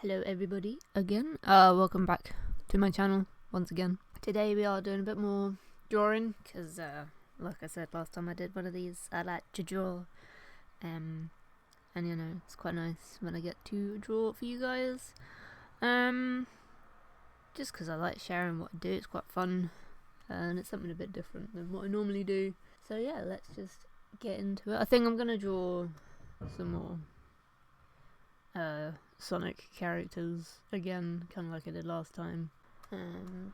Hello everybody again, welcome back to my channel once again. Today we are doing a bit more drawing because like I said last time I did one of these, I like to draw, and you know, it's quite nice when I get to draw for you guys, just because I like sharing what I do. It's quite fun and it's something a bit different than what I normally do. So yeah, let's just get into it. I think I'm gonna draw some more Sonic characters again, kind of like I did last time,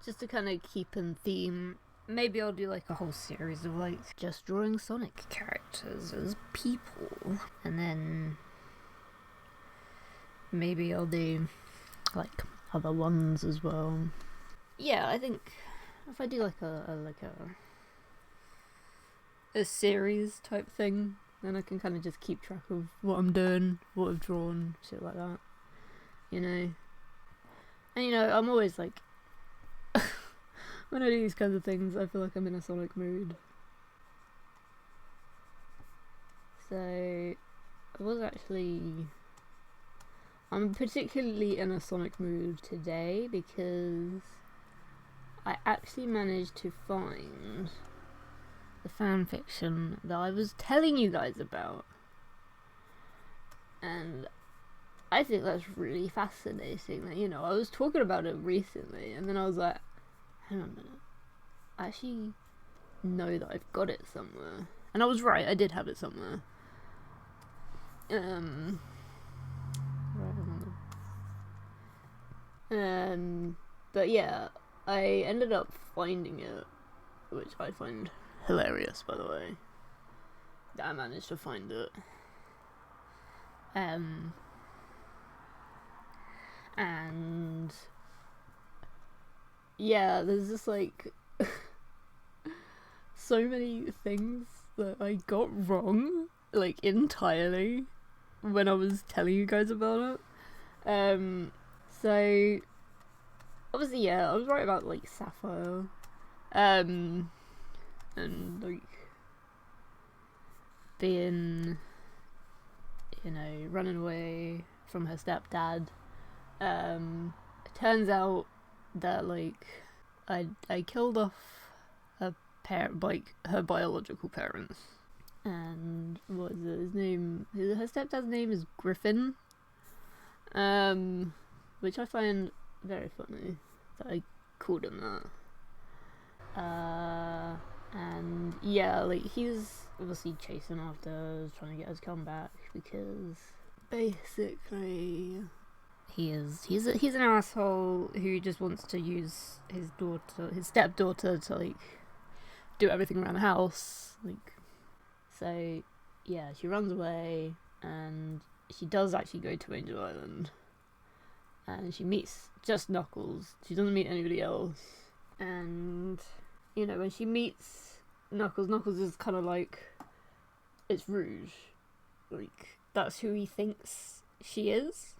just to kind of keep in theme. Maybe I'll do like a whole series of like just drawing Sonic characters as people, and then maybe I'll do like other ones as well. Yeah, I think if I do like a series type thing, then I can kind of just keep track of what I'm doing, what I've drawn, shit like that, you know. And you know, I'm always like, when I do these kinds of things, I feel like I'm in a Sonic mood. So, I'm particularly in a Sonic mood today because I actually managed to find the fanfiction that I was telling you guys about, and I think that's really fascinating. That, you know, I was talking about it recently and then I was like, hang on a minute, I actually know that I've got it somewhere, and I was right, I did have it somewhere. But yeah, I ended up finding it, which I find hilarious, by the way, that I managed to find it. And yeah, there's just like so many things that I got wrong, like entirely, when I was telling you guys about it. So obviously, yeah, I was right about like Sapphire, and like being, you know, running away from her stepdad. It turns out that like I killed off her her biological parents, and what is it, his name? Her stepdad's name is Griffin, which I find very funny that I called him that. And yeah, like he's obviously chasing after, trying to get his comeback, because basically he's an asshole who just wants to use his stepdaughter to like do everything around the house, like. So yeah, she runs away and she does actually go to Angel Island, and she meets just Knuckles. She doesn't meet anybody else. And you know, when she meets Knuckles is kind of like, it's Rouge, like that's who he thinks she is.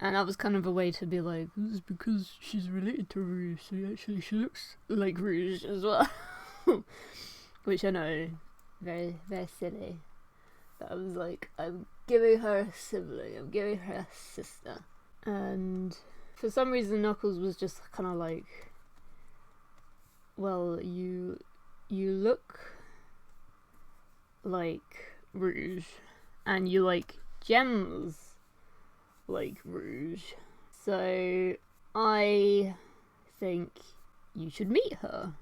And that was kind of a way to be like, this is because she's related to Rouge, so actually she looks like Rouge as well. Which I know, very, very silly. But I was like, I'm giving her a sibling, I'm giving her a sister. And for some reason Knuckles was just kind of like, well, you look like Rouge, and you like gems like Rouge, so I think you should meet her.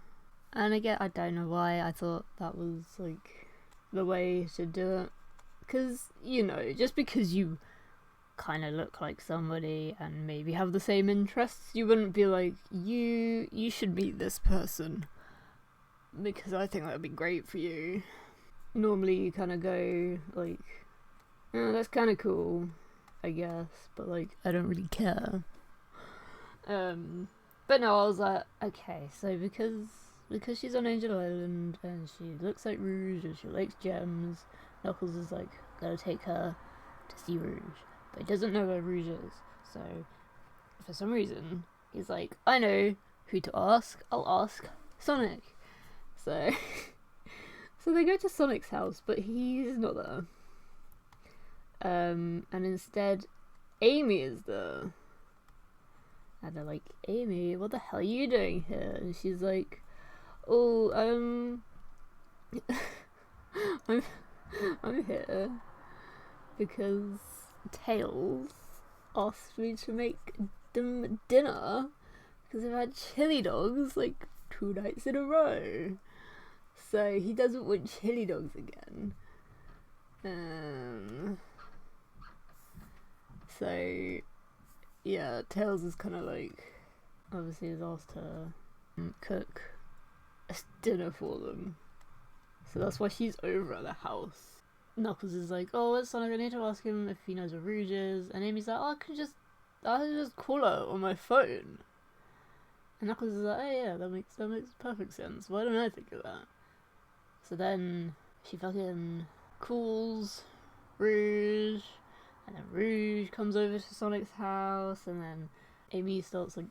And again, I don't know why I thought that was like the way to do it, because you know, just because you kind of look like somebody and maybe have the same interests, you wouldn't be like, you should meet this person because I think that would be great for you. Normally you kind of go like, oh, that's kind of cool, I guess, but like, I don't really care. But no, I was like, okay, so because she's on Angel Island and she looks like Rouge and she likes gems, Knuckles is like, gotta take her to see Rouge, but he doesn't know where Rouge is. So for some reason he's like, I know who to ask, I'll ask Sonic. So so they go to Sonic's house, but he's not there. And instead Amy is there. And they're like, Amy, what the hell are you doing here? And she's like, oh, I'm, I'm here because Tails asked me to make them dinner because I've had chili dogs like 2 nights in a row. So he doesn't want chili dogs again. So yeah, Tails is kind of like, obviously is asked to cook a dinner for them. So that's why she's over at the house. Knuckles is like, oh, it's Sonic, I need to ask him if he knows where Rouge is. And Amy's like, oh, I can just call her on my phone. And Knuckles is like, oh yeah, that makes perfect sense. Why don't I think of that? So then she fucking calls Rouge, and then Rouge comes over to Sonic's house, and then Amy starts like,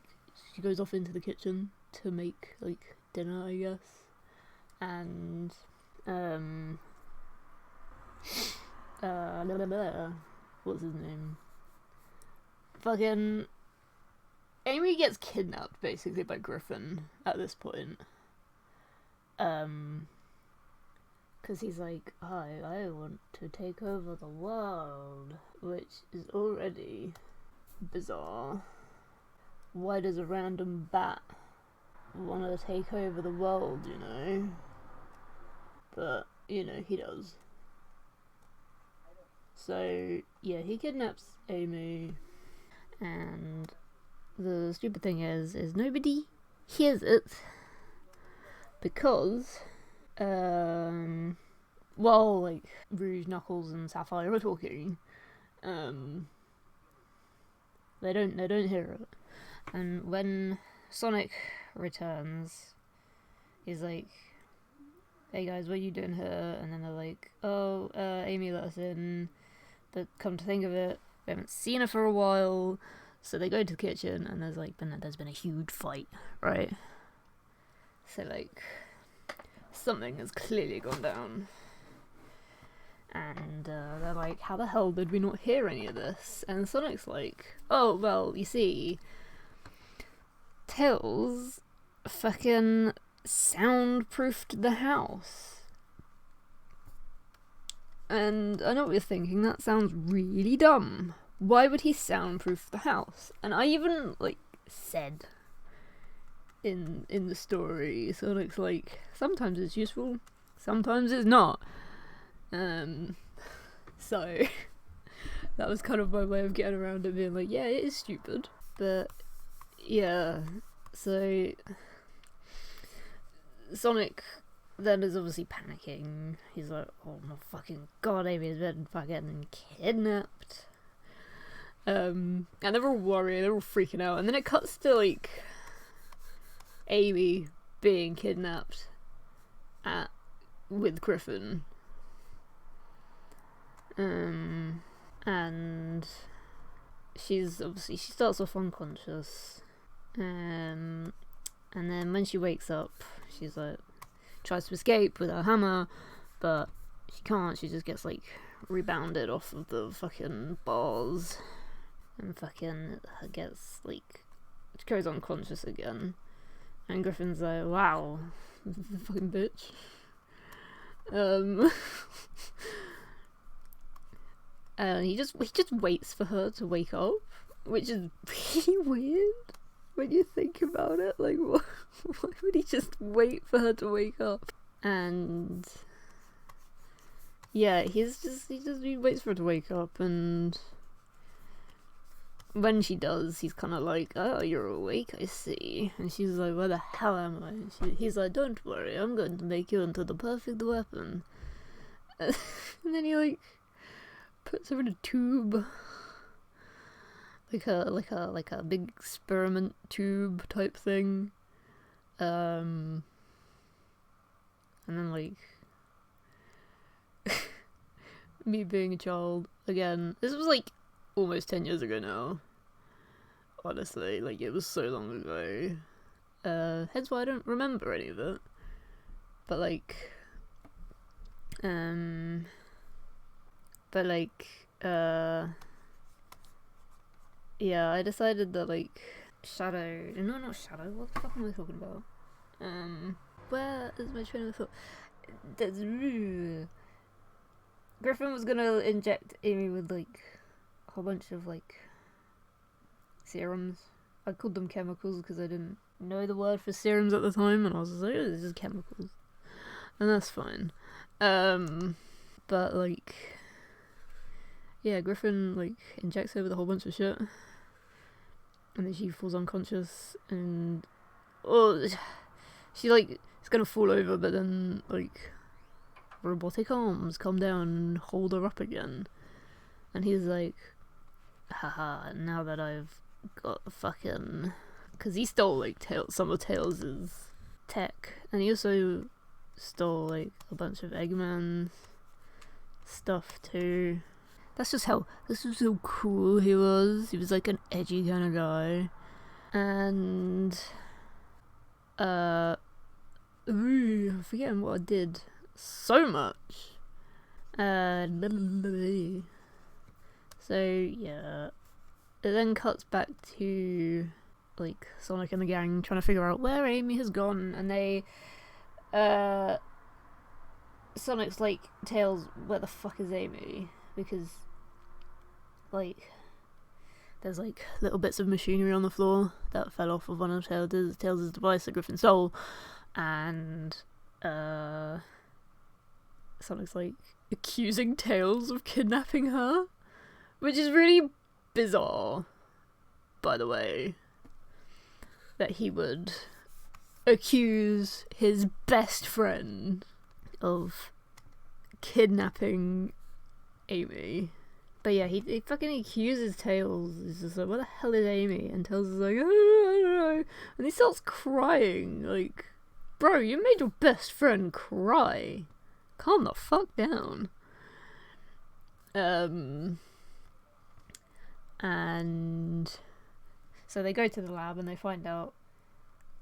she goes off into the kitchen to make like dinner, I guess. And what's his name? Fucking Amy gets kidnapped basically by Griffin at this point. Because he's like, I want to take over the world, which is already bizarre. Why does a random bat want to take over the world, you know? But, you know, he does. So, yeah, he kidnaps Amy, and the stupid thing is nobody hears it, because, while, like, Rouge, Knuckles, and Sapphire are talking, they don't hear it. And when Sonic returns, he's like, hey guys, what are you doing here? And then they're like, oh, Amy let us in, but come to think of it, we haven't seen her for a while. So they go to the kitchen, and there's been a huge fight, right? So like, something has clearly gone down. And they're like, how the hell did we not hear any of this? And Sonic's like, oh, well, you see, Tails fucking soundproofed the house. And I know what you're thinking, that sounds really dumb. Why would he soundproof the house? And I even, like, said in the story, Sonic's like, sometimes it's useful, sometimes it's not. So that was kind of my way of getting around it, being like, yeah, it is stupid. But yeah, so Sonic then is obviously panicking. He's like, oh my fucking god, Amy's been fucking kidnapped. And they're all worried, they're all freaking out, and then it cuts to like Amy being kidnapped with Griffin. And she starts off unconscious. And then when she wakes up, she's like, tries to escape with her hammer, but she can't. She just gets like rebounded off of the fucking bars, and fucking gets like, she goes unconscious again. And Griffin's like, wow, fucking bitch. And he just waits for her to wake up, which is really weird when you think about it. Like, why would he just wait for her to wake up? And yeah, he waits for her to wake up, and when she does, he's kind of like, oh, you're awake, I see. And she's like, where the hell am I? And he's like, don't worry, I'm going to make you into the perfect weapon. And then he like puts her in a tube, like a big experiment tube type thing, and then like me being a child again. This was like almost 10 years ago now. Honestly, like it was so long ago. Hence why I don't remember any of it. But like, yeah, I decided that like Shadow. No, not Shadow. What the fuck am I talking about? Where is my train of thought? Griffin was gonna inject Amy with like a whole bunch of like serums. I called them chemicals because I didn't know the word for serums at the time, and I was just like, oh, this is chemicals, and that's fine. But like, yeah, Griffin like injects her with a whole bunch of shit, and then she falls unconscious, and she like is gonna fall over, but then like robotic arms come down and hold her up again, and he's like, haha, now that I've got fucking, because he stole like some of Tails' tech, and he also stole like a bunch of Eggman's stuff too. That's just how, this was so cool he was. He was like an edgy kind of guy. And I'm forgetting what I did so much. So yeah, it then cuts back to like Sonic and the gang trying to figure out where Amy has gone, and they Sonic's like, Tails, where the fuck is Amy? Because like there's like little bits of machinery on the floor that fell off of one of Tails' device that Griffin stole, and Sonic's like accusing Tails of kidnapping her, which is really bizarre, by the way, that he would accuse his best friend of kidnapping Amy. But yeah, he fucking accuses Tails. He's just like, where the hell is Amy? And Tails is like, oh, I don't know. And he starts crying. Like, bro, you made your best friend cry. Calm the fuck down. And so they go to the lab and they find out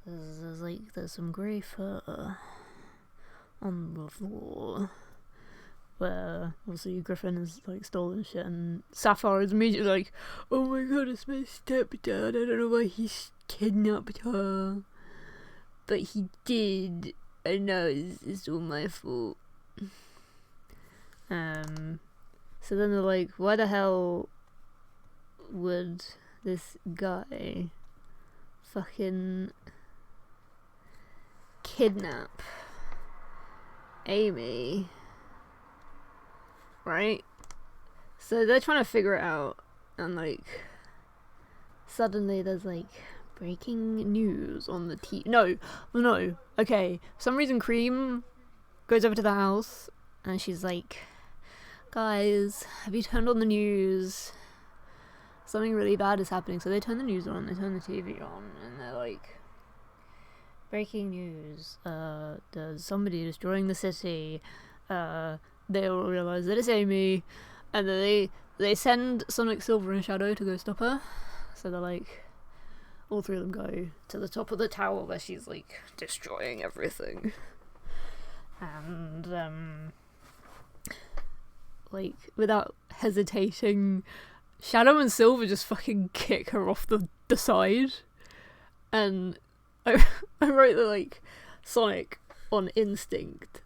there's some grey fur on the floor, where obviously Griffin has like stolen shit, and Sapphire is immediately like, oh my god, it's my stepdad, I don't know why he kidnapped her, but he did, I know it's all my fault. So then they're like, why the hell would this guy fucking kidnap Amy? Right? So they're trying to figure it out, and like suddenly there's like breaking news on the TV. No. Okay. For some reason Cream goes over to the house and she's like, guys, have you turned on the news? Something really bad is happening. So they turn the news on, they turn the TV on, and they're like, breaking news, there's somebody destroying the city. They all realise that it's Amy, and then they send Sonic, Silver and Shadow to go stop her. So they're like, all three of them go to the top of the tower where she's like destroying everything. And like without hesitating, Shadow and Silver just fucking kick her off the side. And I wrote that like Sonic on instinct,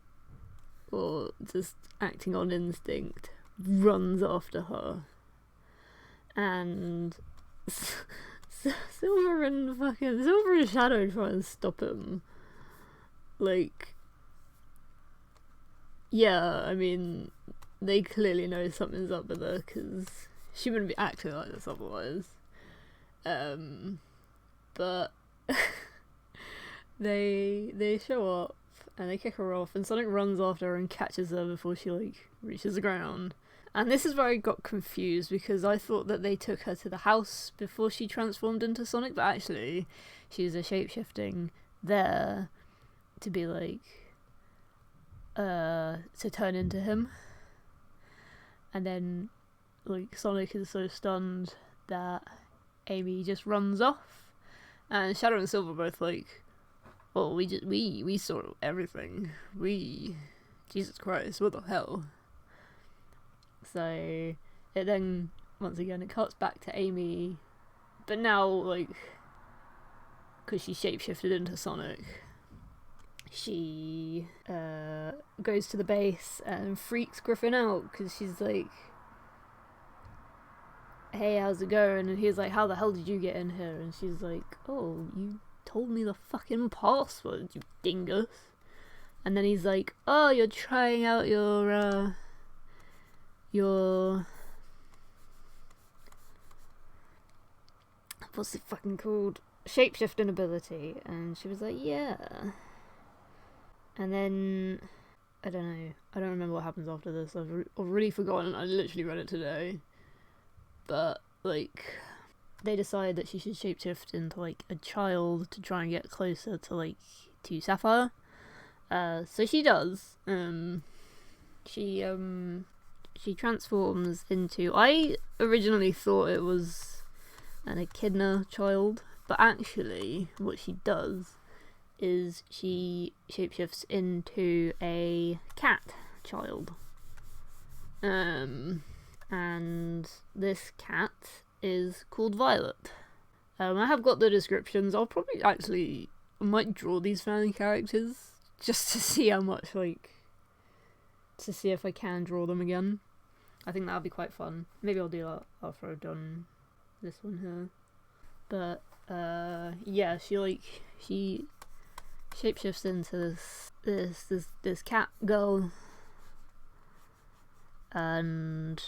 or just acting on instinct, runs after her, and Silver and Shadow try and stop him. Like, yeah, I mean, they clearly know something's up with her because she wouldn't be acting like this otherwise. But they show up and they kick her off, and Sonic runs after her and catches her before she like reaches the ground. And this is where I got confused, because I thought that they took her to the house before she transformed into Sonic, but actually she was a shape-shifting there to be like to turn into him. And then like Sonic is so stunned that Amy just runs off, and Shadow and Silver both like, well, we saw everything. Jesus Christ, what the hell? So it then, once again, it cuts back to Amy but now, like, because she shapeshifted into Sonic, she goes to the base and freaks Griffin out because she's like, hey, how's it going? And he's like, how the hell did you get in here? And she's like, oh, you told me the fucking password, you dingus. And then he's like, oh, you're trying out your what's it fucking called? Shapeshifting ability. And she was like, yeah. And then, I don't know. I don't remember what happens after this. I've already forgotten. I literally read it today. But, like, they decide that she should shapeshift into, like, a child to try and get closer to, like, to Sapphire. So she does. She transforms into... I originally thought it was an echidna child, but actually what she does is she shapeshifts into a cat child. And this cat is called Violet. I have got the descriptions. I'll probably actually might draw these fan characters just to see how much, like, to see if I can draw them again. I think that'll be quite fun. Maybe I'll do that after I've done this one here. But yeah, she shapeshifts into this cat girl and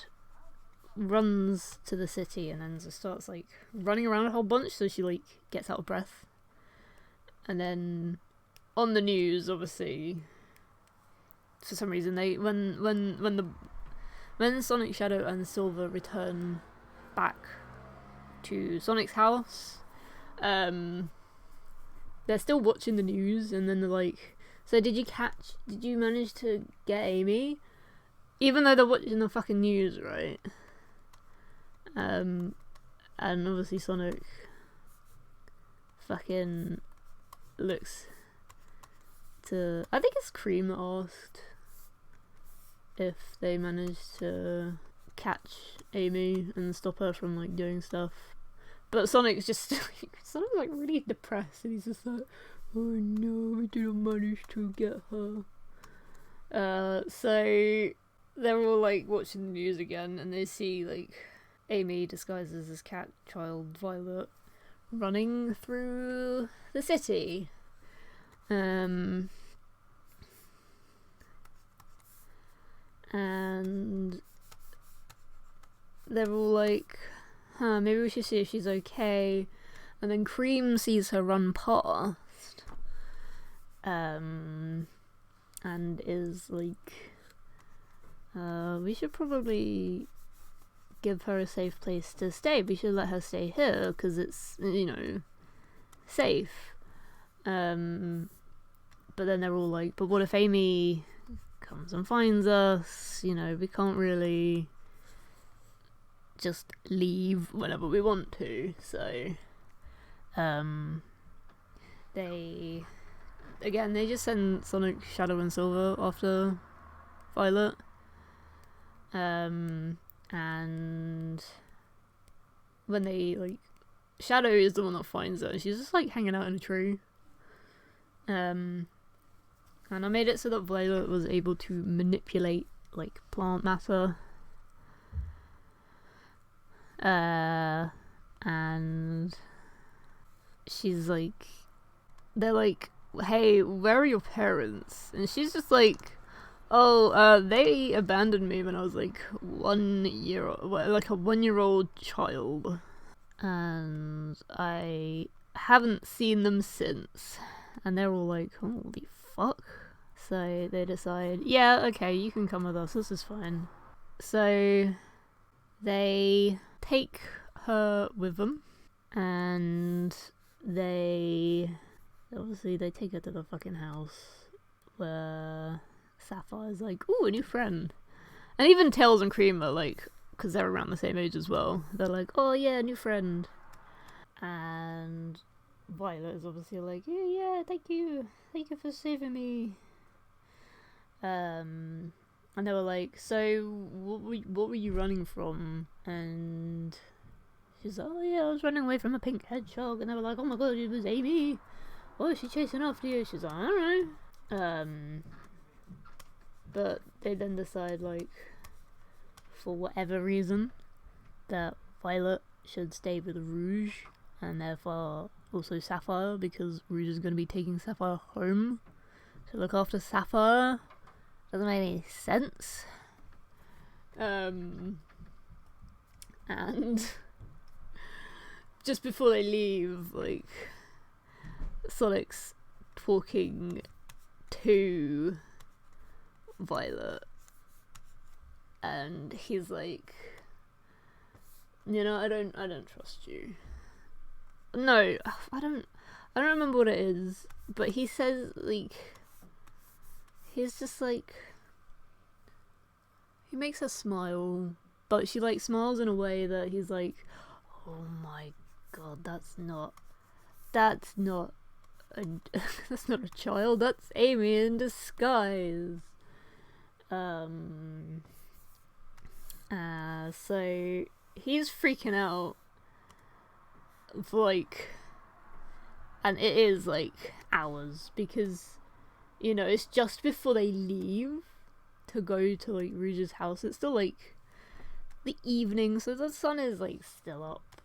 runs to the city, and then just starts like running around a whole bunch, so she like gets out of breath. And then on the news, obviously, for some reason they when Sonic, Shadow and Silver return back to Sonic's house, they're still watching the news, and then they're like, so did you manage to get Amy? Even though they're watching the fucking news, right? And obviously Sonic fucking looks to... I think it's Cream that asked if they managed to catch Amy and stop her from like doing stuff. But Sonic's just Sonic's like really depressed, and he's just like, oh no, we didn't manage to get her. So they're all like watching the news again, and they see like Amy disguised as this cat child, Violet, running through the city. And they're all like, maybe we should see if she's okay. And then Cream sees her run past, and is like, we should probably give her a safe place to stay. We should let her stay here because it's, you know, safe. But then they're all like, but what if Amy comes and finds us? You know, we can't really just leave whenever we want to. So they just send Sonic, Shadow and Silver after Violet. And when they like, Shadow is the one that finds her. She's just like hanging out in a tree. And I made it so that Violet was able to manipulate like plant matter. And she's like, they're like, hey, where are your parents? And she's just like, oh, they abandoned me when I was like 1 year old, like a 1-year-old child, and I haven't seen them since. And they're all like, holy fuck. So they decide, yeah, okay, you can come with us, this is fine. So they take her with them, and they take her to the fucking house where Sapphire's like, ooh, a new friend. And even Tails and Cream are like, because they're around the same age as well, they're like, oh yeah, new friend. And Violet is obviously like, yeah, thank you for saving me. And they were like, so what were you running from? And She's like, oh yeah, I was running away from a pink hedgehog, and they were like, oh my god, it was Amy. Why is she chasing after you? She's like, I don't know. But they then decide, like, for whatever reason, that Violet should stay with Rouge, and therefore also Sapphire, because Rouge is going to be taking Sapphire home to look after Sapphire. Doesn't make any sense. And just before they leave, like, Sonic's talking to Violet, and he's like, you know, I don't trust you. No, I don't remember what it is, but he says, like, he's just like, he makes her smile, but she, like, smiles in a way that he's like, oh my god, that's not a that's not a child, that's Amy in disguise. So he's freaking out, like, and it is like hours, because, you know, it's just before they leave to go to, like, Rouge's house. It's still, like, the evening, so the sun is, like, still up,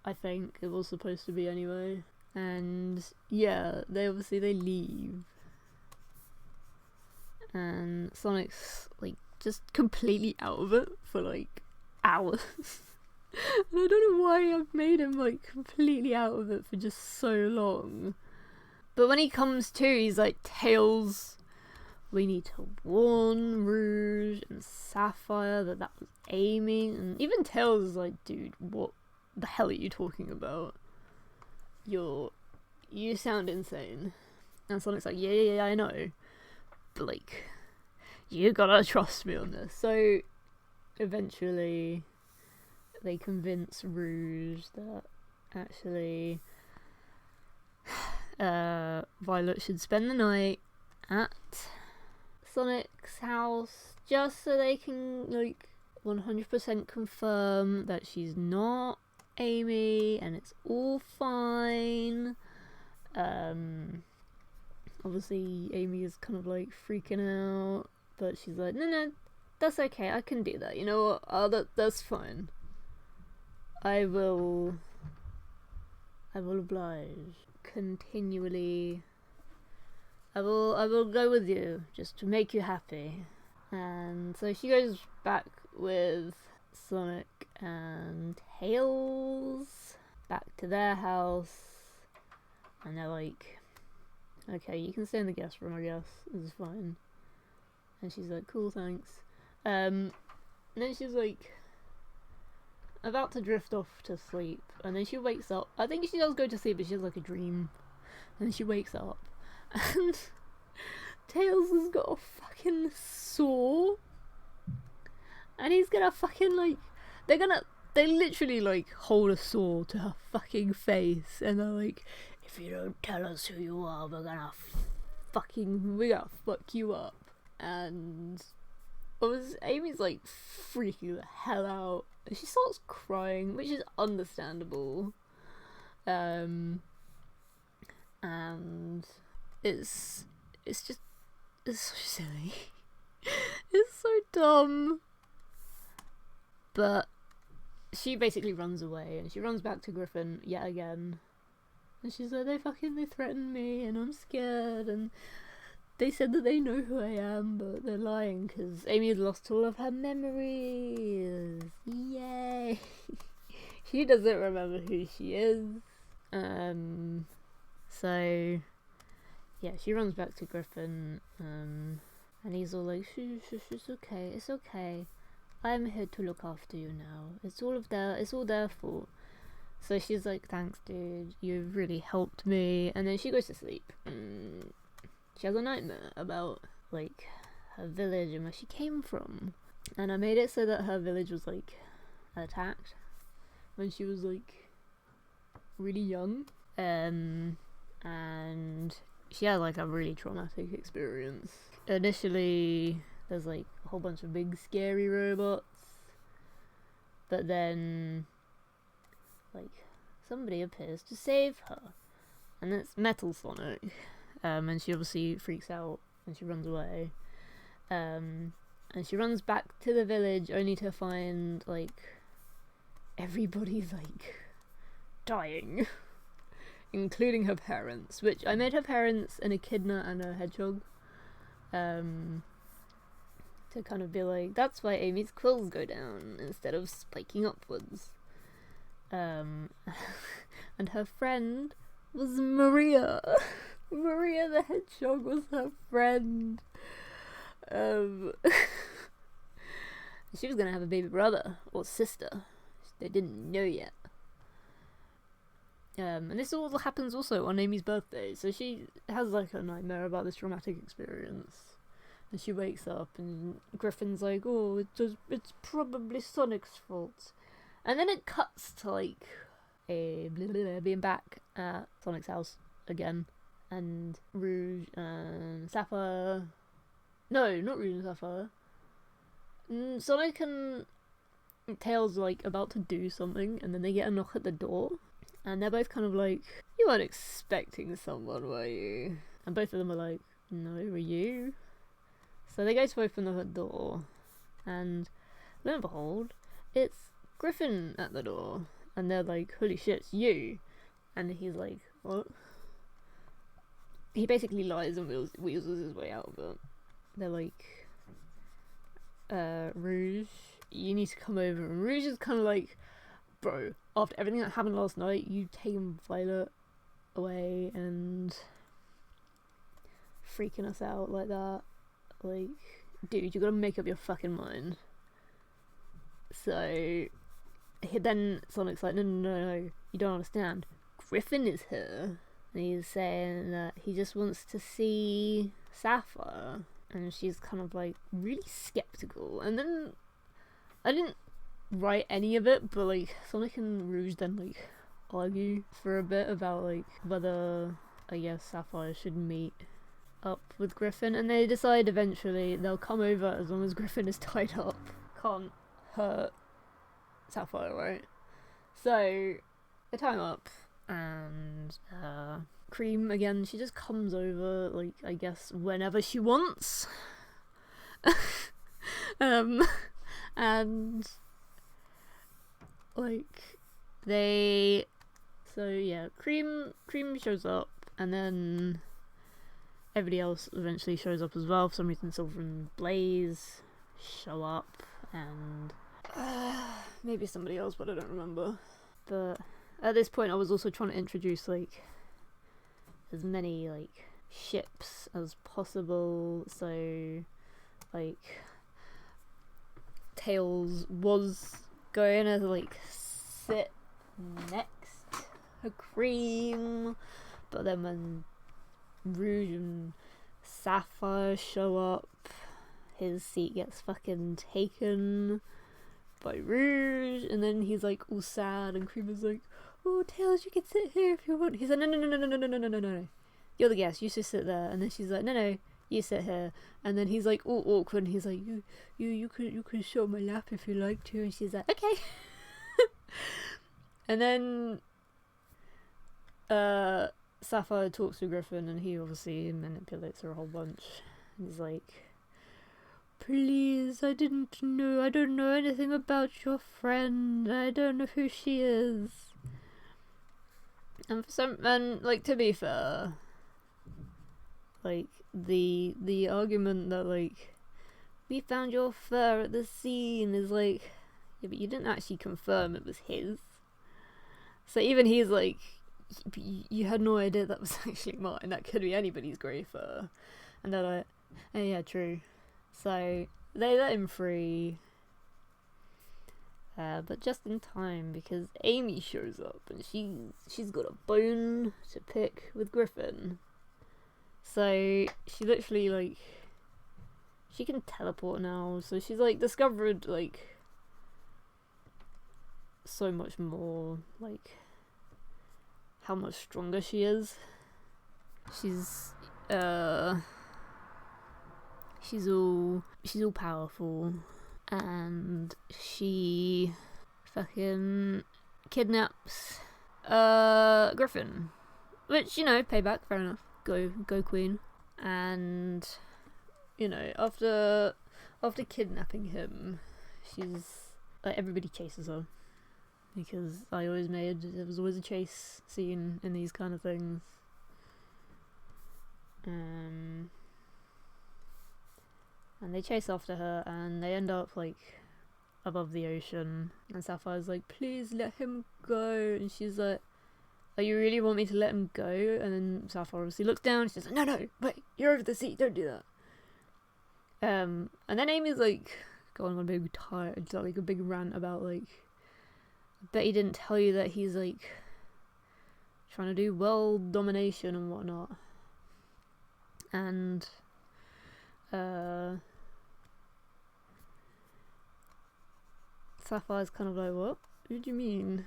I think it was supposed to be anyway. And yeah, they leave, and Sonic's, like, just completely out of it for, like, hours. And I don't know why I've made him, like, completely out of it for just so long. But when he comes to, he's like, Tails, we need to warn Rouge and Sapphire that was Amy. And even Tails is like, dude, what the hell are you talking about? You sound insane. And Sonic's like, yeah, I know. But, like, you gotta trust me on this. So eventually they convince Rouge that actually Violet should spend the night at Sonic's house, just so they can, like, 100% confirm that she's not Amy and it's all fine. Obviously Amy is kind of, like, freaking out, but she's like, no, that's okay, I can do that, you know what, that's fine. I will oblige continually. I will go with you just to make you happy. And so she goes back with Sonic and Tails back to their house, and they're like, okay, you can stay in the guest room, I guess, this is fine. And she's like, cool, thanks. And then she's like about to drift off to sleep, and then she wakes up. I think she does go to sleep, but she has, like, a dream, and then she wakes up and Tails has got a fucking saw, and he's gonna fucking, like, they literally, like, hold a saw to her fucking face, and they're like, if you don't tell us who you are, we're gonna fuck you up. And Amy's, like, freaking the hell out. She starts crying, which is understandable. And it's so silly. It's so dumb. But she basically runs away, and she runs back to Griffin yet again. And she's like, they threatened me, and I'm scared, and they said that they know who I am, but they're lying, because Amy has lost all of her memories. Yay! She doesn't remember who she is. So yeah, she runs back to Griffin, and he's all like, shush, it's okay. I'm here to look after you now. It's all their fault. So she's like, thanks, dude, you've really helped me. And then she goes to sleep. She has a nightmare about, like, her village and where she came from. And I made it so that her village was, like, attacked when she was, like, really young. And she had, like, a really traumatic experience. Initially, there's, like, a whole bunch of big scary robots. But then like somebody appears to save her, and it's Metal Sonic. And she obviously freaks out and she runs away. And she runs back to the village only to find like everybody's like dying, including her parents. Which I made her parents an echidna and a hedgehog. To kind of be like, that's why Amy's quills go down instead of spiking upwards. And her friend was Maria. Maria the hedgehog was her friend. She was gonna have a baby brother or sister. They didn't know yet. And this all happens also on Amy's birthday, so she has like a nightmare about this traumatic experience. And she wakes up and Griffin's like, oh, it's probably Sonic's fault. And then it cuts to like being back at Sonic's house again. And Rouge and Sapphire. No, not Rouge and Sapphire. Sonic and Tails like about to do something, and then they get a knock at the door. And they're both kind of like, you weren't expecting someone, were you? And both of them are like, no, were you? So they go to open the door, and lo and behold, it's Griffin at the door. And they're like, holy shit, it's you. And he's like, what? He basically lies and weasels his way out of it. They're like, Rouge, you need to come over. And Rouge is kind of like, bro, after everything that happened last night, you taking Violet away and freaking us out like that. Like, dude, you gotta make up your fucking mind. So then Sonic's like, no, you don't understand. Griffin is here. And he's saying that he just wants to see Sapphire. And she's kind of like really skeptical. And then I didn't write any of it, but like Sonic and Rouge then like argue for a bit about like whether I guess Sapphire should meet up with Griffin, and they decide eventually they'll come over as long as Griffin is tied up. Can't hurt Sapphire, right? So they tie him up, and Cream again, she just comes over like I guess whenever she wants. And like Cream shows up, and then everybody else eventually shows up as well. For some reason, Silver and Blaze show up, and maybe somebody else, but I don't remember. But at this point, I was also trying to introduce like as many like ships as possible. So like Tails was going to like sit next to Cream, but then when Rouge and Sapphire show up, his seat gets fucking taken by Rouge, and then he's like all sad, and Cream is like, oh, Tails, you can sit here if you want. He's like, no, you're the guest, you should sit there. And then she's like, no, you sit here. And then he's like all awkward, and he's like, you can sit on my lap if you like to. And she's like, okay. And then Sapphire talks to Griffin, and he obviously manipulates her a whole bunch. And he's like, please, I don't know anything about your friend. I don't know who she is. And like, to be fair, like the argument that like we found your fur at the scene is like, yeah, but you didn't actually confirm it was his. So even he's like, you had no idea that was actually mine. That could be anybody's grey fur. And they're like, oh yeah, true. So they let him free. But just in time, because Amy shows up and she's got a bone to pick with Griffin. So she literally like, she can teleport now. So she's like discovered like so much more, like how much stronger she is. She's all powerful, and she fucking kidnaps Griffin, which, you know, payback, fair enough. Go queen. And, you know, after kidnapping him, she's like, everybody chases her, because there was always a chase scene in these kind of things. And they chase after her, and they end up like above the ocean, and Sapphire's like, please let him go, and she's like, oh, you really want me to let him go? And then Sapphire obviously looks down, she's like, no, wait, you're over the sea, don't do that. And then Amy's like going on a big rant about like, I bet he didn't tell you that he's like trying to do world domination and whatnot. And Sapphire's kind of like, what do you mean?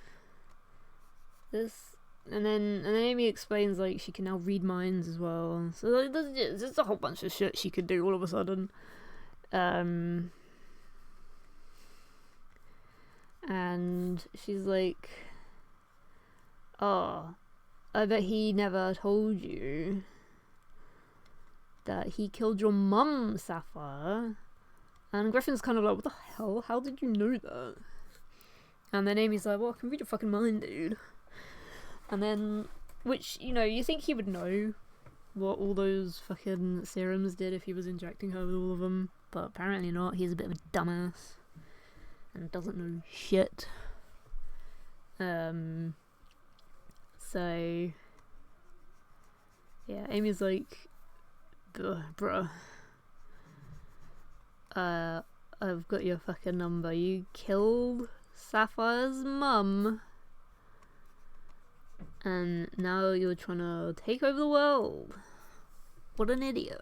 This, and then Amy explains like she can now read minds as well. So like, there's a whole bunch of shit she could do all of a sudden. And she's like, oh, I bet he never told you that he killed your mum, Sapphire. And Griffin's kind of like, what the hell? How did you know that? And then Amy's like, well, I can read your fucking mind, dude. And then, which, you know, you think he would know what all those fucking serums did if he was injecting her with all of them. But apparently not. He's a bit of a dumbass. And doesn't know shit. So, yeah, Amy's like, bruh. I've got your fucking number. You killed Sapphire's mum, and now you're trying to take over the world. What an idiot.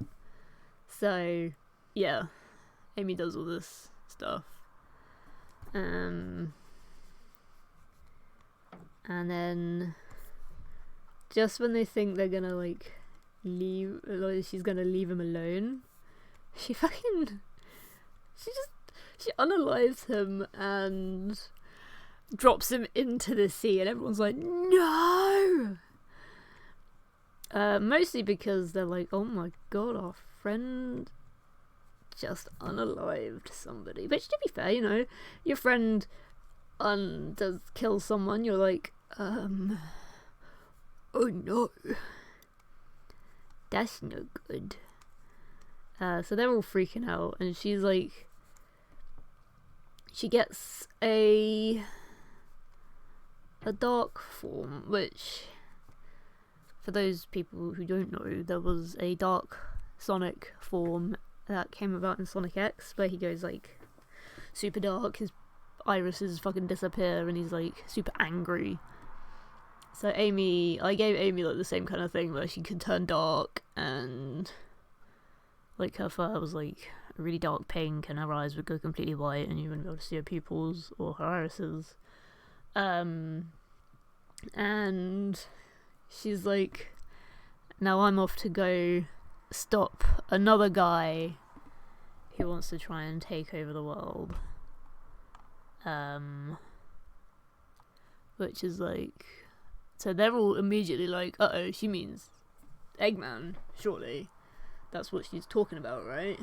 So, yeah, Amy does all this stuff. And then, just when they think they're gonna, like, leave, like, she's gonna leave him alone, she unalives him and drops him into the sea, and everyone's like, no! Mostly because they're like, oh my god, our friend just unalived somebody. Which, to be fair, you know, your friend does kill someone, you're like, oh no. That's no good. So they're all freaking out, and she's like, she gets a dark form, which, for those people who don't know, there was a dark Sonic form that came about in Sonic X, where he goes like super dark, his irises fucking disappear, and he's like super angry. So I gave Amy like the same kind of thing where she could turn dark, and like her fur was like a really dark pink, and her eyes would go completely white, and you wouldn't be able to see her pupils or her irises. And she's like, now I'm off to go stop another guy who wants to try and take over the world. Which is like, so they're all immediately like, uh-oh, she means Eggman, surely. That's what she's talking about, right?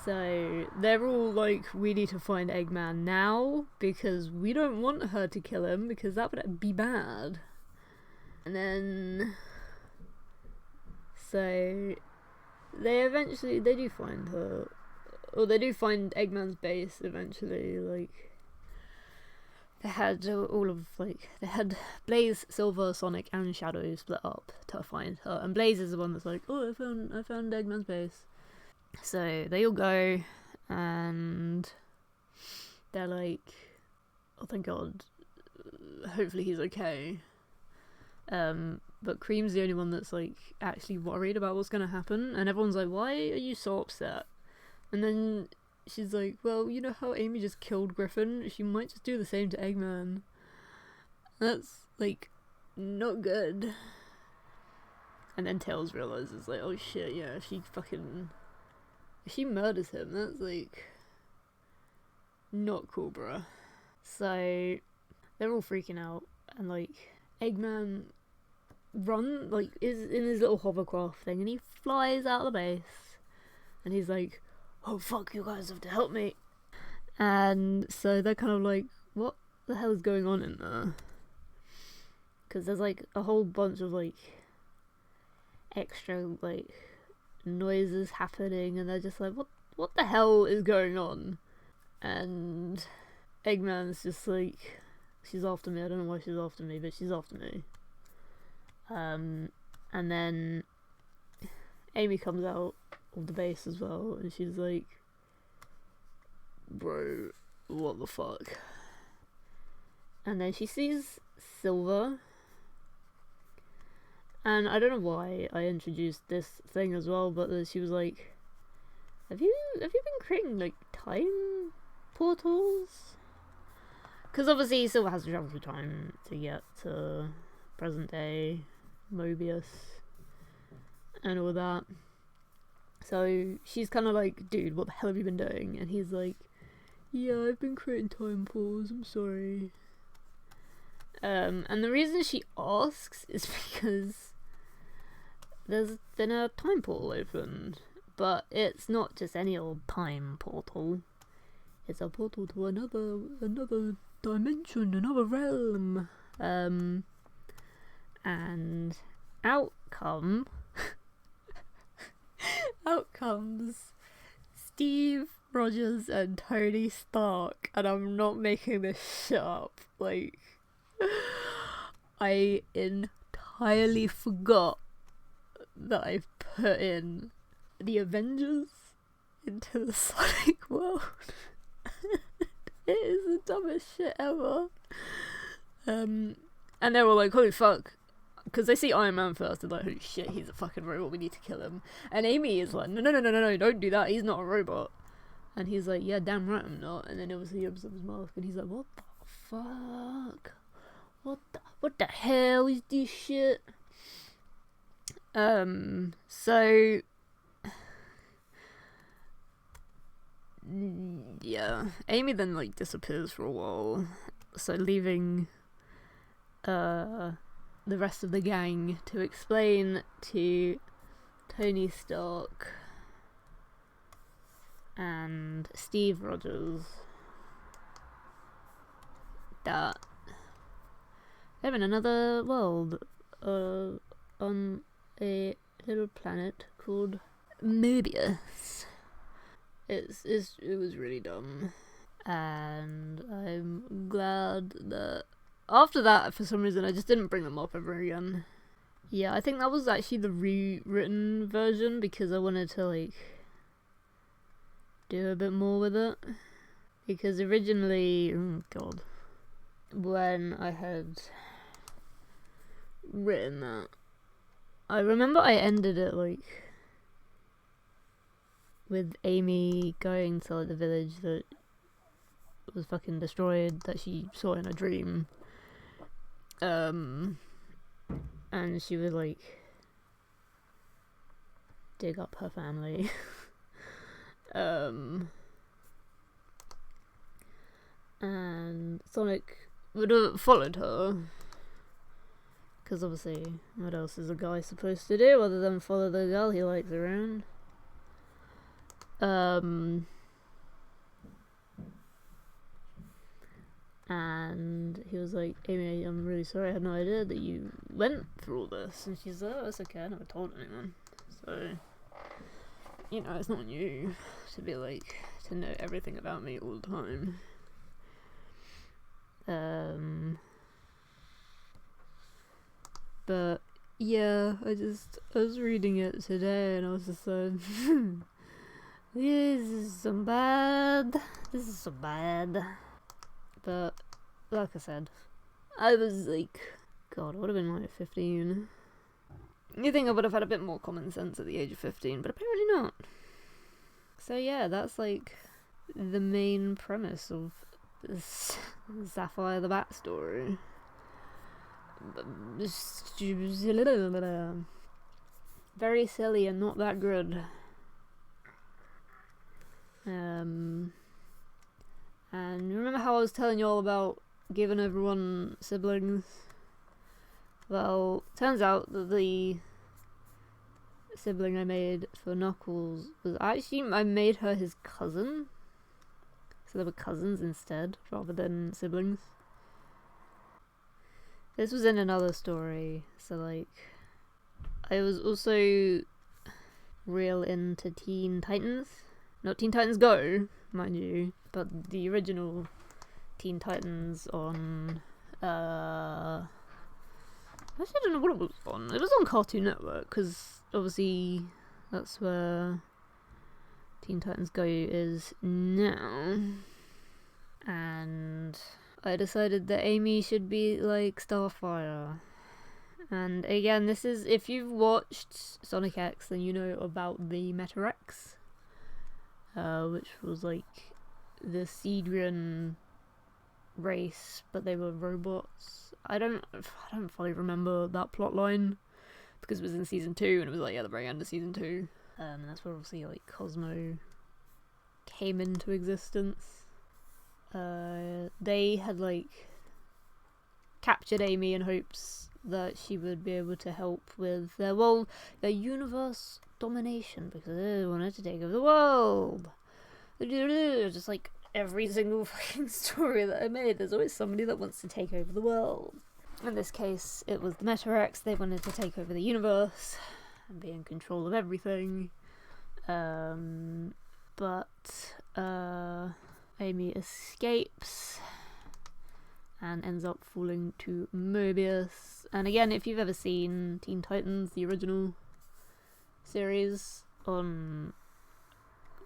So they're all like, we need to find Eggman now, because we don't want her to kill him, because that would be bad. And then, so they do find her, or they do find Eggman's base eventually. Like, they had they had Blaze, Silver, Sonic, and Shadow split up to find her, and Blaze is the one that's like, oh, I found Eggman's base. So they all go, and they're like, oh thank god, hopefully he's okay. But Cream's the only one that's like actually worried about what's gonna happen, and everyone's like, why are you so upset? And then she's like, well, you know how Amy just killed Griffin? She might just do the same to Eggman. That's like not good. And then Tails realizes like, oh shit, yeah, if she murders him, that's like, not cool, bruh. So they're all freaking out, and like Eggman is in his little hovercraft thing, and he flies out of the base, and he's like, "Oh fuck, you guys have to help me!" And so they're kind of like, "What the hell is going on in there?" Because there's like a whole bunch of like extra like noises happening, and they're just like, "What the hell is going on?" And Eggman's just like, "She's after me. I don't know why she's after me, but she's after me." And then Amy comes out of the base as well, and she's like, "Bro, what the fuck?" And then she sees Silver, and I don't know why I introduced this thing as well, but she was like, "Have you been creating like time portals?" Because obviously Silver has to travel through time to get to present day Mobius and all that. So she's kind of like, "Dude, what the hell have you been doing?" And he's like, "Yeah, I've been creating time portals, I'm sorry." And the reason she asks is because there's been a time portal opened, but it's not just any old time portal. It's a portal to another dimension, another realm. And out comes Steve Rogers and Tony Stark, and I'm not making this shit up. Like, I entirely forgot that I've put in the Avengers into the Sonic world. It is the dumbest shit ever. And they were like, "Holy fuck." Because they see Iron Man first, they're like, "Holy shit, he's a fucking robot, we need to kill him." And Amy is like, no, don't do that, he's not a robot. And he's like, "Yeah, damn right I'm not." And then obviously he opens up his mouth and he's like, "What the fuck? What the hell is this shit?" So yeah, Amy then like disappears for a while, so leaving the rest of the gang to explain to Tony Stark and Steve Rogers that they're in another world on a little planet called Mobius. It was really dumb, and I'm glad that after that, for some reason, I just didn't bring them up ever again. Yeah, I think that was actually the rewritten version because I wanted to like do a bit more with it. Because originally, oh god, when I had written that, I remember I ended it like with Amy going to like the village that was fucking destroyed that she saw in a dream. And she would like dig up her family. And Sonic would have followed her. Because obviously, what else is a guy supposed to do other than follow the girl he likes around? And he was like, "Amy, I'm really sorry, I had no idea that you went through all this." And she's like, "Oh, it's okay, I never told anyone." So, you know, it's not on you to be like, to know everything about me all the time. But yeah, I was reading it today and I was just like, this is so bad. But, like I said, I was like, God, I would have been like 15. You think I would have had a bit more common sense at the age of 15, but apparently not. So yeah, that's like the main premise of this Sapphire the Bat story. Very silly and not that good. And remember how I was telling you all about giving everyone siblings? Well, turns out that the sibling I made for Knuckles was actually, I made her his cousin. So they were cousins instead, rather than siblings. This was in another story, so like, I was also real into Teen Titans. Not Teen Titans Go, mind you, but the original Teen Titans on, actually I don't know what it was on. It was on Cartoon Network, because obviously that's where Teen Titans Go is now. And I decided that Amy should be like Starfire. And again, this is, if you've watched Sonic X, then you know about the Metarex, which was like the Seedrian race, but they were robots. I don't fully remember that plot line because it was in season 2, and it was like at the very end of season 2, and that's where obviously like Cosmo came into existence. They had like captured Amy in hopes that she would be able to help with their universe domination, because they wanted to take over the world. Just like every single fucking story that I made, there's always somebody that wants to take over the world. In this case, it was the Metarex. They wanted to take over the universe and be in control of everything. But Amy escapes and ends up falling to Mobius. And again, if you've ever seen Teen Titans, the original series on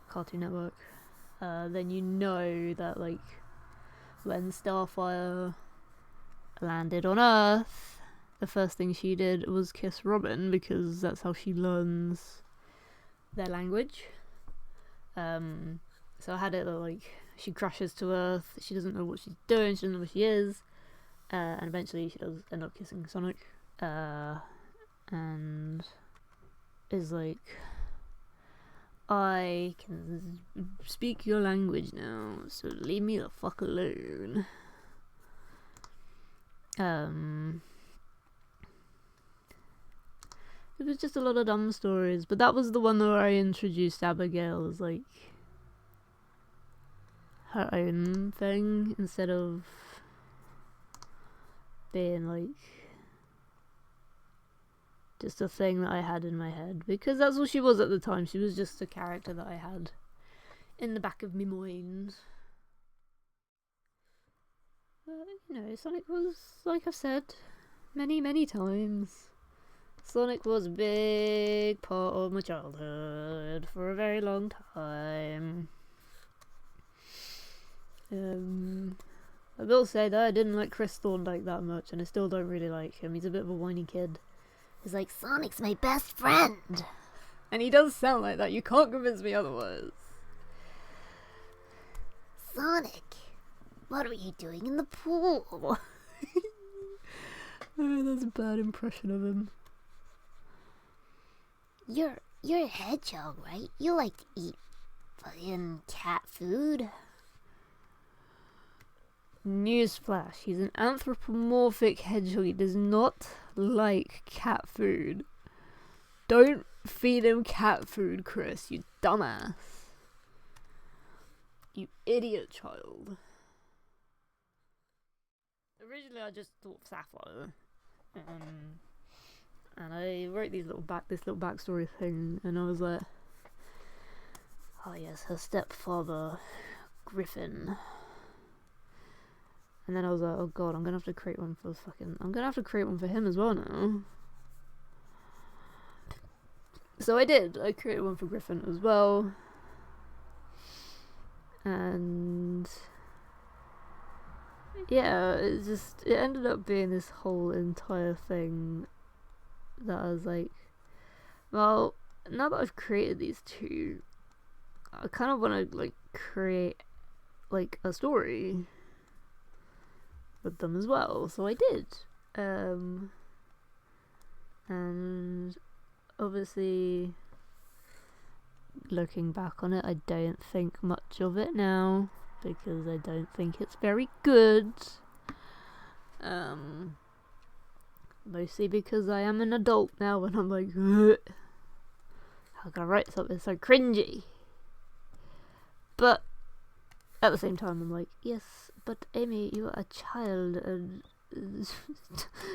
Cartoon Network, then you know that like when Starfire landed on Earth, the first thing she did was kiss Robin, because that's how she learns their language. So I had it that like she crashes to Earth, she doesn't know what she's doing, she doesn't know where she is, and eventually she does end up kissing Sonic, and is like, I can speak your language now, so leave me the fuck alone. It was just a lot of dumb stories, but that was the one where I introduced Abigail as like her own thing, instead of being like just a thing that I had in my head, because that's all she was at the time. She was just a character that I had in the back of my mind. But, you know, Sonic was, like I've said many times, Sonic was a big part of my childhood for a very long time. I will say that I didn't like Chris Thorndyke that much, and I still don't really like him. He's a bit of a whiny kid. He's like, Sonic's my best friend! And he does sound like that, you can't convince me otherwise. Sonic, what were you doing in the pool? Oh, that's a bad impression of him. You're a hedgehog, right? You like to eat fucking cat food. Newsflash, he's an anthropomorphic hedgehog. He does not like cat food. Don't feed him cat food, Chris, you dumbass. You idiot child. Originally I just thought Sapphire. And I wrote this little backstory thing, and I was like, oh yes, her stepfather, Griffin. And then I was like, oh god, I'm gonna have to create one for him as well now. So I did. I created one for Griffin as well. And yeah, it ended up being this whole entire thing that I was like, well, now that I've created these two, I kind of want to like create like a story with them as well. So I did. And obviously looking back on it, I don't think much of it now. because I don't think it's very good. Mostly because I am an adult now and I'm like, ugh, how can I write something so cringy? But at the same time, I'm like, yes, but Amy, you're a child, and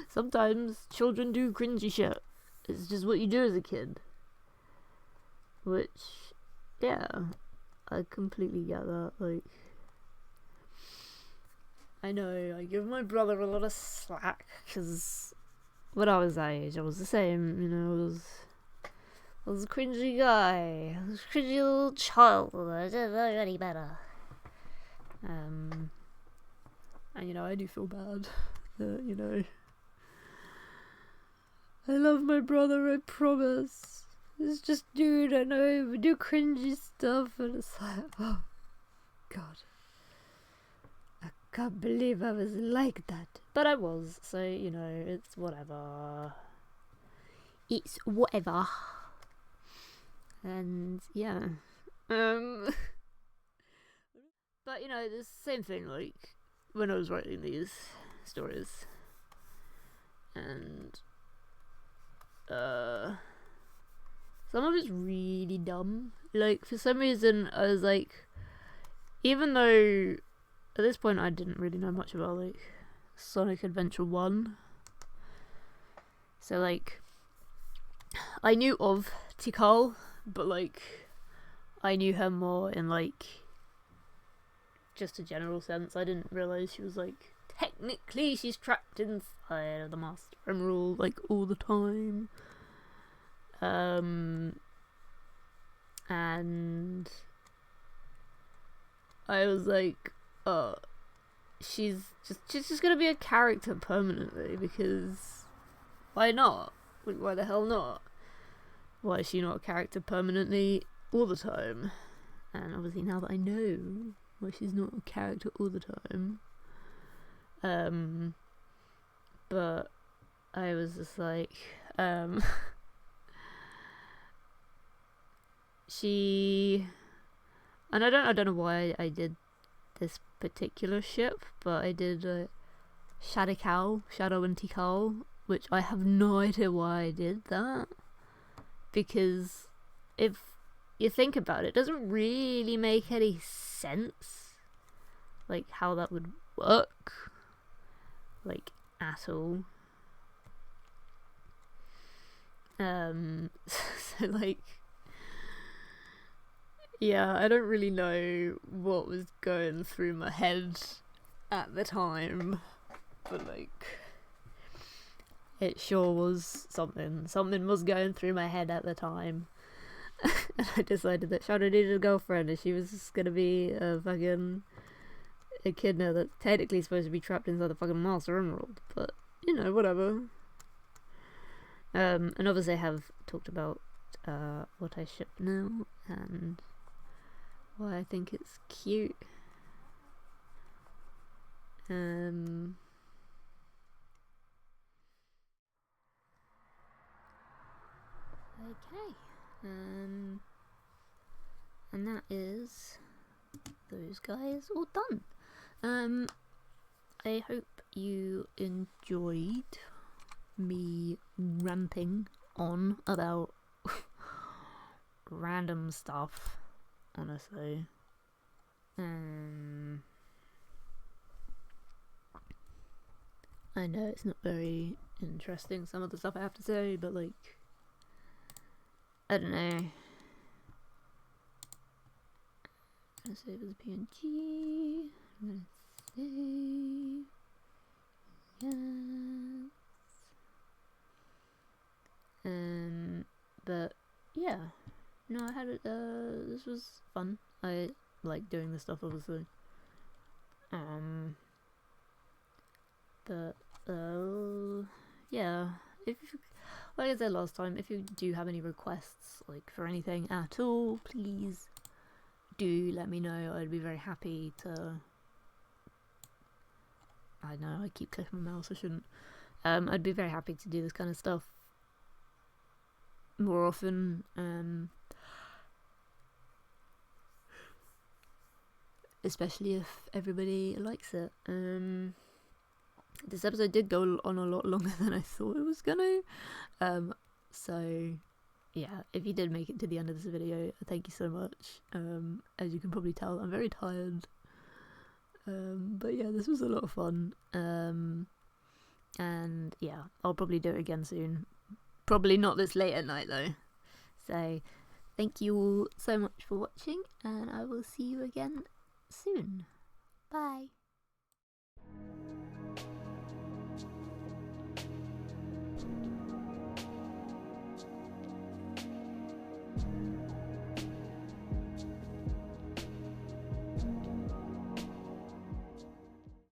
sometimes children do cringy shit. It's just what you do as a kid. Which, yeah, I completely get that. Like, I know I give my brother a lot of slack because when I was that age, I was the same. You know, I was a cringy guy. I was a cringy little child. I didn't know any better. And you know, I do feel bad that, you know, I love my brother, I promise. It's just, dude, I know we do cringy stuff, and it's like, oh god, I can't believe I was like that. But I was, so, you know, it's whatever. It's whatever. And yeah. But, you know, it's the same thing, like, when I was writing these stories. And, some of it's really dumb. Like, for some reason, I was like, even though, at this point, I didn't really know much about, like, Sonic Adventure 1. So, like, I knew of Tikal, but, like, I knew her more in, like, just a general sense. I didn't realise she was, like, technically she's trapped inside of the Master Emerald, like, all the time. And I was like, oh, she's just gonna be a character permanently, because why not? Like, why the hell not? Why is she not a character permanently all the time? And obviously now that I know why she's not a character all the time, but I was just like, she, and I don't know why I did this particular ship, but I did Shadow and Tikal, which I have no idea why I did that, because if you think about it, it doesn't really make any sense, like, how that would work, like, at all. So, like, yeah, I don't really know what was going through my head at the time, but, like, it sure was something. Something was going through my head at the time. And I decided that Shadow needed a girlfriend, and she was just gonna be a fucking echidna that's technically supposed to be trapped inside the fucking Master Emerald, but, you know, whatever. And obviously I have talked about what I ship now, and why I think it's cute. Okay. And that is those guys all done. I hope you enjoyed me ramping on about random stuff, honestly. I know it's not very interesting, some of the stuff I have to say, but, like, I don't know. I'm gonna save as a PNG. I'm gonna save. Yes. But yeah, no, I had it. This was fun. I like doing this stuff, obviously. But yeah. If you, like I said last time, if you do have any requests, like, for anything at all, please do let me know. I'd be very happy to. I know I keep clicking my mouse. I shouldn't. I'd be very happy to do this kind of stuff more often. especially if everybody likes it. This episode did go on a lot longer than I thought it was gonna. So yeah, if you did make it to the end of this video, thank you so much. As you can probably tell, I'm very tired. But yeah, this was a lot of fun. And yeah, I'll probably do it again soon. Probably not this late at night though. So thank you all so much for watching, and I will see you again soon. Bye.